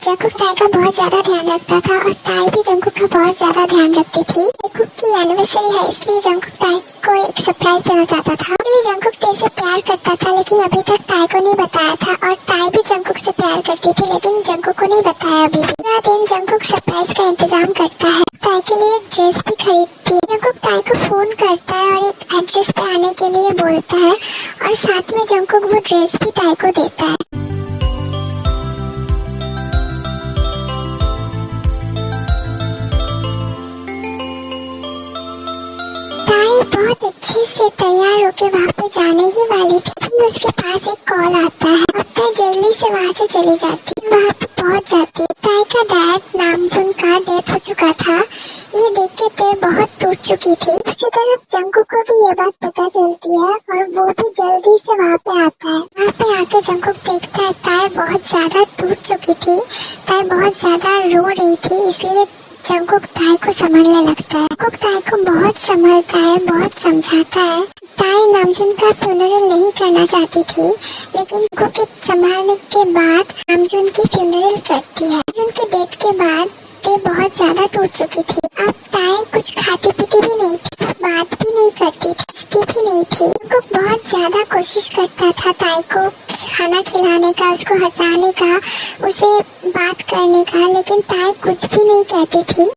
Jungkook ताई का बहुत ज्यादा ध्यान रखता था और ताई भी जंकुक का बहुत ज्यादा ध्यान रखती थी। जंकुक की एनिवर्सरी है इसलिए जंकुक ताई को एक सरप्राइज देना चाहता था। इसलिए जंकुक ताई से प्यार करता था लेकिन अभी तक ताई को नहीं बताया था और ताई भी जंकुक से प्यार करती थी लेकिन जंकुक को नहीं बताया अभी भी। पूरा दिन जंकुक सरप्राइज का इंतजाम करता है। ताई के लिए एक ड्रेस भी खरीदती है। जंकुक ताई को फोन करता है और एक एड्रेस पे आने के लिए बोलता है और साथ में जंकुक वो ड्रेस भी ताई को देता है। ताई बहुत अच्छे से तैयार होके वहाँ पे जाने ही वाली थी कि उसके पास एक कॉल आता है और ताई जल्दी से वहाँ से चली जाती। वहाँ पे पहुँच जाती। ताई का डैड नामजुन का डेथ हो चुका था। ये देख के ताई बहुत टूट चुकी थी। उसकी तरफ जंकुक को भी ये बात पता चलती है और वो भी जल्दी से वहाँ पे आता है। वहाँ पे आके जंकुक देखता है ताई बहुत ज्यादा टूट चुकी थी। ताई बहुत ज्यादा रो रही थी इसलिए जंकुक ताई को संभालने लगता है। जंकुक ताई को बहुत संभालता है, बहुत समझाता है। ताई नामजुन का फ्यूनरल नहीं करना चाहती थी लेकिन जंकुक के संभालने के बाद नामजुन की फ्यूनरल करती है। नामजुन के डेथ के बाद ताई बहुत ज्यादा टूट चुकी थी। अब ताई कुछ खाती पीती भी नहीं थी, बात भी नहीं करती थी, हंसती भी नहीं थी। जंकुक बहुत ज्यादा कोशिश करता था ताई को खाना खिलाने का, उसको हंसाने का, उसे बात करने का, लेकिन ताई कुछ भी नहीं कहती थी।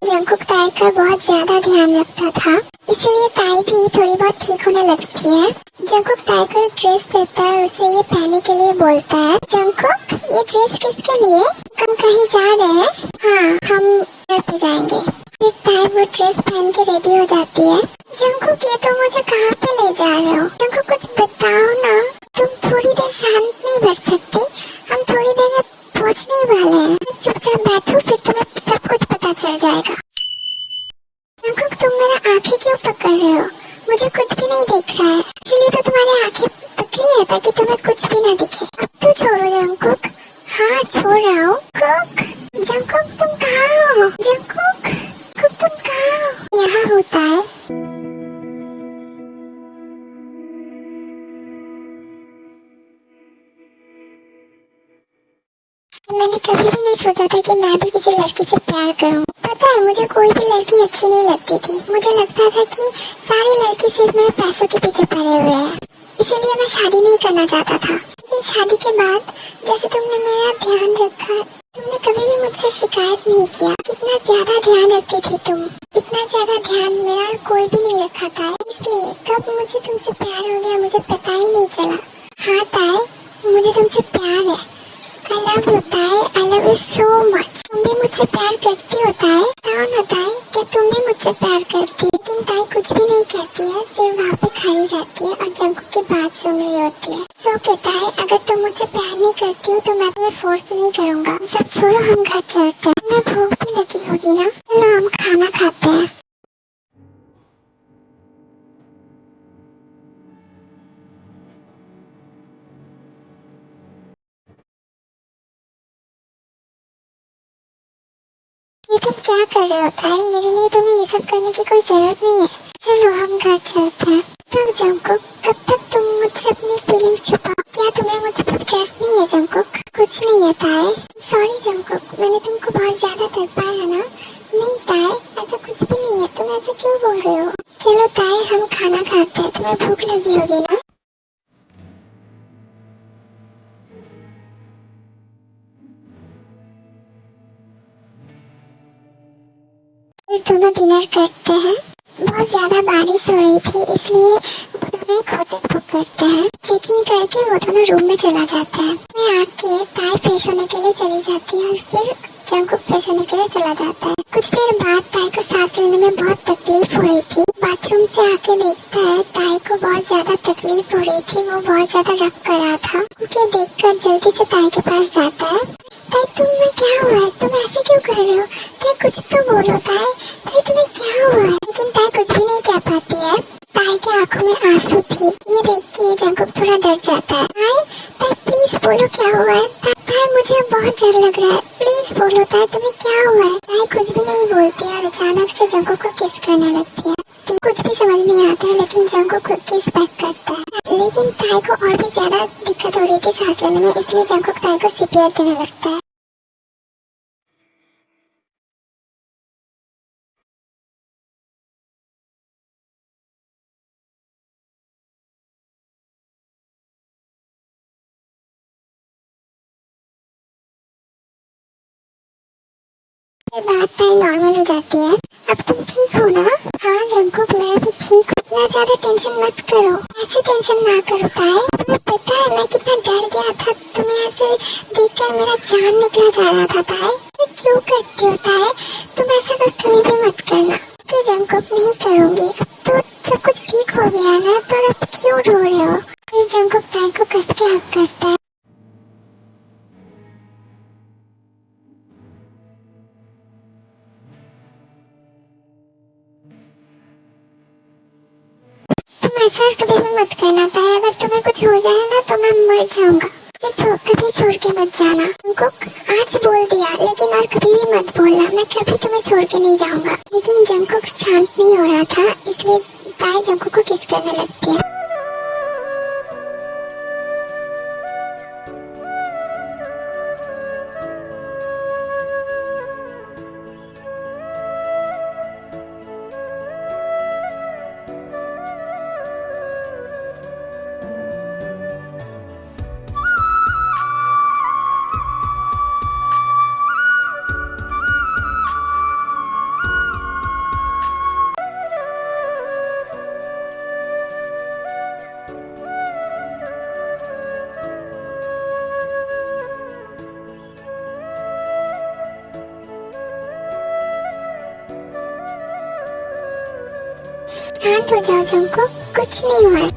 जंकुक ताई का बहुत ज्यादा ध्यान रखता था इसलिए ताई भी थोड़ी बहुत ठीक होने लगती है। जंकुक ताई को एक ड्रेस देता है और उसे ये पहनने के लिए बोलता है। जंकुक ये ड्रेस किसके लिए? हम कहीं जा रहे हैं। हाँ, हम घर पे जाएंगे। फिर ताई वो ड्रेस पहन के रेडी हो जाती है। जंकुक ये तो मुझे कहाँ पे ले जा रहे हो? जंकुक कुछ बताओ ना। तुम थोड़ी देर शांत नहीं बैठ सकती? हम थोड़ी देर में पहुँचने ही वाले हैं। चुपचाप बैठो फिर तुम्हें सब कुछ पता चल जाएगा। जंकुक तुम मेरा आँखें क्यों पकड़ रहे हो? मुझे कुछ भी नहीं दिख रहा है इसीलिए तो तुम्हारी आँखें पकड़ी है ताकि तुम्हें कुछ भी ना दिखे। अब तो छोड़ो जंकुक। हाँ छोड़ रहा हूँ। जंकुक तुम कहाँ हो? जंकुक तुम कहाँ हो? यहाँ होता है। मैंने कभी भी नहीं सोचा था कि मैं भी किसी लड़की से प्यार करूं। पता है मुझे कोई भी लड़की अच्छी नहीं लगती थी। मुझे लगता था कि सारी लड़की सिर्फ मेरे पैसों के पीछे पड़े हुए हैं, इसीलिए मैं शादी नहीं करना चाहता था। लेकिन शादी के बाद जैसे तुमने मेरा ध्यान रखा, तुमने कभी भी मुझसे शिकायत नहीं किया। कितना ज्यादा ध्यान रखती थी तुम। इतना ज्यादा ध्यान मेरा कोई भी नहीं रखा था, इसलिए कब मुझे तुमसे प्यार हो गया मुझे पता ही नहीं चला। हाँ ताई, मुझे तुमसे प्यार है। I love you ताई, I love you so much। तुम भी मुझसे प्यार करती हो ताई? बताओ ना ताई, क्या तुम भी मुझसे प्यार करती? लेकिन ताई कुछ भी नहीं कहती है, सिर्फ वहाँ पे खड़ी रहती है और जंकुक की बात सुन रही होती है। सो के ताई, अगर तुम मुझसे प्यार नहीं करती हो तो मैं तुम्हें फोर्स नहीं करूँगा। सब छोड़ो, हम घर चलते हैं। तुम्हें भूख भी लगी होगी ना? चलो हम खाना खाते हैं। ये तुम क्या कर रहे हो ताई? मेरे लिए तुम्हें ये सब करने की कोई जरूरत नहीं है। चलो हम घर चलते हैं। तुम जंकुक, कब तक तुम मुझसे अपनी फीलिंग्स छुपाओ? क्या तुम्हें मुझ पर ट्रस्ट नहीं है जंकुक? कुछ नहीं है ताई। सॉरी जंकुक, मैंने तुमको बहुत ज्यादा तड़पाया ना? नहीं ताई, ऐसा कुछ भी नहीं है। तुम ऐसे क्यों बोल रहे हो? चलो ताई हम खाना खाते हैं, तुम्हें भूख लगी होगी ना? दोनों डिनर करते हैं। बहुत ज्यादा बारिश हो रही थी इसलिए वो दोनों एक होटल बुक करते हैं। चेकिंग करके वो दोनों रूम में चला जाता है। मैं आके ताई फ्रेश होने के लिए चली जाती है और फिर जंकुक फ्रेश होने के लिए चला जाता है। कुछ देर बाद ताई को सांस लेने में बहुत तकलीफ हो रही थी। बाथरूम से आके देखता है ताई को बहुत ज्यादा तकलीफ हो रही थी, वो बहुत ज्यादा रब कर रहा था। उसे देखकर जल्दी से ताई के पास जाता है। ताई तुम्हें क्या हुआ है? तुम ऐसे क्यों कर रहे हो? ताई कुछ तो बोलो ताई। ताई तुम्हें क्या हुआ है? लेकिन ताई कुछ भी नहीं कह पाती है। ताई के आंखों में आंसू थी। ये देख के जंकुक थोड़ा डर जाता है। ताई प्लीज बोलो क्या हुआ है? ताई मुझे बहुत डर लग रहा है, प्लीज बोलो ताई तुम्हें क्या हुआ है? ताई कुछ भी नहीं बोलती और अचानक से जंकुक को किस करने लगती है। कुछ भी समझ नहीं आता है लेकिन जंकुक को किस बैक करता है। लेकिन ताई को और भी ज्यादा दिक्कत हो रही थी सांस लेने में, इसलिए जंकुक ताई को सीपीआर देने लगता है। बात नॉर्मल हो जाती है। अब तुम ठीक हो ना? हाँ जंकुक, मैं भी ठीक हूँ। इतना ज्यादा टेंशन मत करो, ऐसे टेंशन ना करो ताए। तुम्हें पता है मैं कितना डर गया था, तुम्हें ऐसे देखकर मेरा जान निकला जा रहा था ताए। तो क्यों करती हो ताए? तुम ऐसा तो कभी भी मत करना। कि जंकुक नहीं करूँगी। अब तो सब कुछ ठीक हो गया ना, तो अब क्यों रो रहे हो? फिर जंकुक ताए को कस के हक करता है। तुम ऐसा कभी भी मत करना ताए, अगर तुम्हें कुछ हो जाए ना तो मैं मर जाऊंगा। मुझे कभी छोड़ के मत जाना। जंकुक आज बोल दिया, लेकिन और कभी भी मत बोलना, मैं कभी तुम्हें छोड़ के नहीं जाऊंगा। लेकिन जंकुक शांत नहीं हो रहा था, इसलिए ताए जंकुक को किस करने लगती है। शांत हो जाओ जंकुक, कुछ नहीं हुआ है।